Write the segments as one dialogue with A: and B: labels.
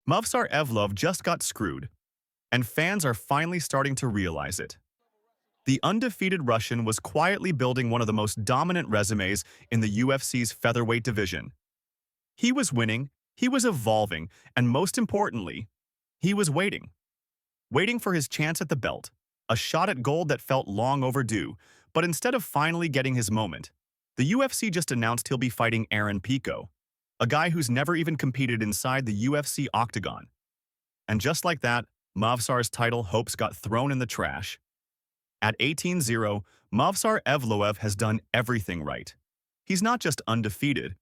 A: Movsar Evloev just got screwed, and fans are finally starting to realize it. The undefeated Russian was quietly building one of the most dominant resumes in the UFC's featherweight division. He was winning, he was evolving, and most importantly, he was waiting. Waiting for his chance at the belt, a shot at gold that felt long overdue, but instead of finally getting his moment, the UFC just announced he'll be fighting Pico, a guy who's never even competed inside the UFC octagon. And just like that, Movsar's title hopes got thrown in the trash. At 18-0, Movsar Evloev has done everything right. He's not just undefeated,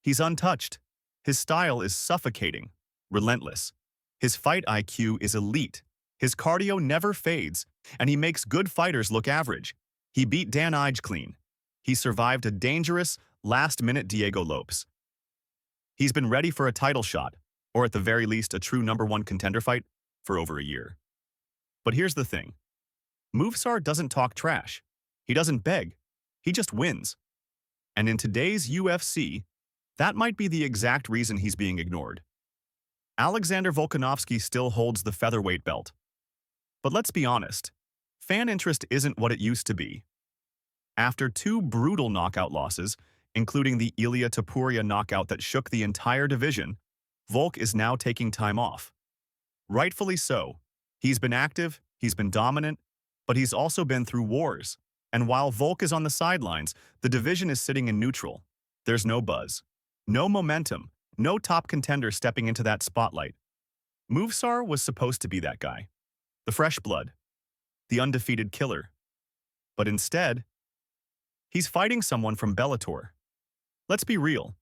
A: he's untouched. His style is suffocating, relentless. His fight IQ is elite. His cardio never fades, and he makes good fighters look average. He beat Dan Ige clean. He survived a dangerous, last-minute Diego Lopes. He's been ready for a title shot, or at the very least a true #1 contender fight, for over a year. But here's the thing. Movsar doesn't talk trash. He doesn't beg. He just wins. And in today's UFC, that might be the exact reason he's being ignored. Alexander Volkanovski still holds the featherweight belt. But let's be honest, fan interest isn't what it used to be. After 2 brutal knockout losses, including the Ilia Topuria knockout that shook the entire division, Volk is now taking time off. Rightfully so. He's been active, he's been dominant, but he's also been through wars. And while Volk is on the sidelines, the division is sitting in neutral. There's no buzz, no momentum, no top contender stepping into that spotlight. Movsar was supposed to be that guy. The fresh blood. The undefeated killer. But instead, he's fighting someone from Bellator. Let's be real.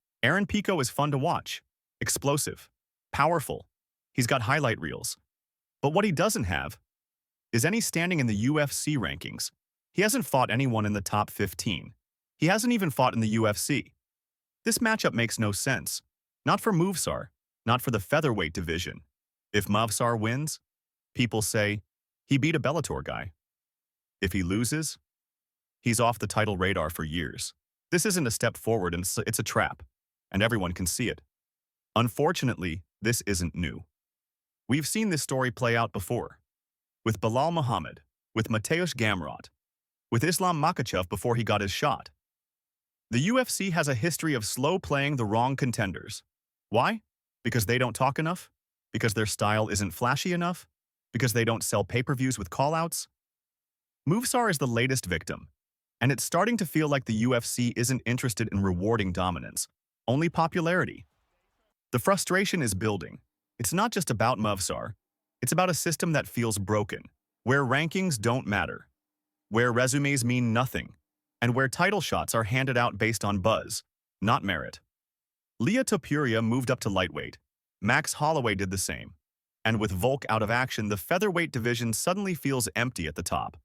A: Pico is fun to watch. Explosive. Powerful. He's got highlight reels. But what he doesn't have is any standing in the UFC rankings. He hasn't fought anyone in the top 15. He hasn't even fought in the UFC. This matchup makes no sense. Not for Movsar, not for the featherweight division. If Movsar wins, people say, he beat a Bellator guy. If he loses, he's off the title radar for years. This isn't a step forward, and it's a trap, and everyone can see it. Unfortunately, this isn't new. We've seen this story play out before. With Belal Muhammad, with Mateusz Gamrot, with Islam Makhachev before he got his shot. The UFC has a history of slow playing the wrong contenders. Why? Because they don't talk enough? Because their style isn't flashy enough? Because they don't sell pay-per-views with callouts? Movsar is the latest victim, and it's starting to feel like the UFC isn't interested in rewarding dominance, only popularity. The frustration is building. It's not just about Movsar. It's about a system that feels broken, where rankings don't matter, where resumes mean nothing, and where title shots are handed out based on buzz, not merit. Ilia Topuria moved up to lightweight. Max Holloway did the same. And with Volk out of action, the featherweight division suddenly feels empty at the top.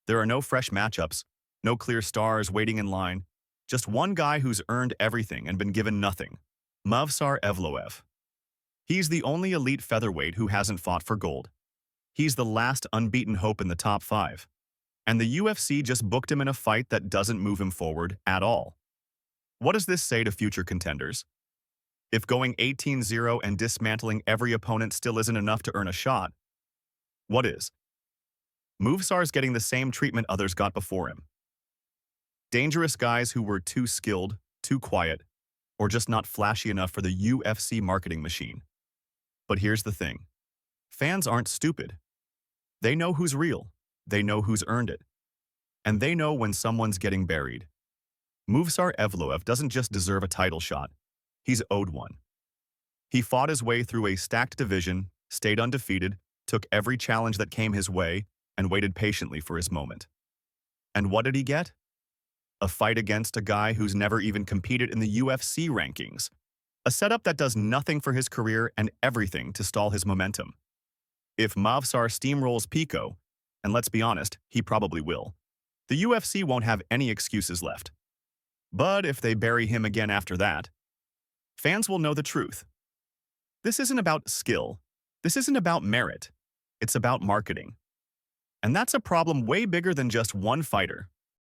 A: There are no fresh matchups, no clear stars waiting in line, just one guy who's earned everything and been given nothing. Movsar Evloev. He's the only elite featherweight who hasn't fought for gold. He's the last unbeaten hope in the top 5. And the UFC just booked him in a fight that doesn't move him forward at all. What does this say to future contenders? If going 18-0 and dismantling every opponent still isn't enough to earn a shot, what is? Movsar's getting the same treatment others got before him. Dangerous guys who were too skilled, too quiet, or just not flashy enough for the UFC marketing machine. But here's the thing. Fans aren't stupid. They know who's real. They know who's earned it. And they know when someone's getting buried. Movsar Evloev doesn't just deserve a title shot. He's owed one. He fought his way through a stacked division, stayed undefeated, took every challenge that came his way, and waited patiently for his moment. And what did he get? A fight against a guy who's never even competed in the UFC rankings. A setup that does nothing for his career and everything to stall his momentum. If Movsar steamrolls Pico, and let's be honest, he probably will, the UFC won't have any excuses left. But if they bury him again after that, fans will know the truth. This isn't about skill. This isn't about merit. It's about marketing. And that's a problem way bigger than just one fighter.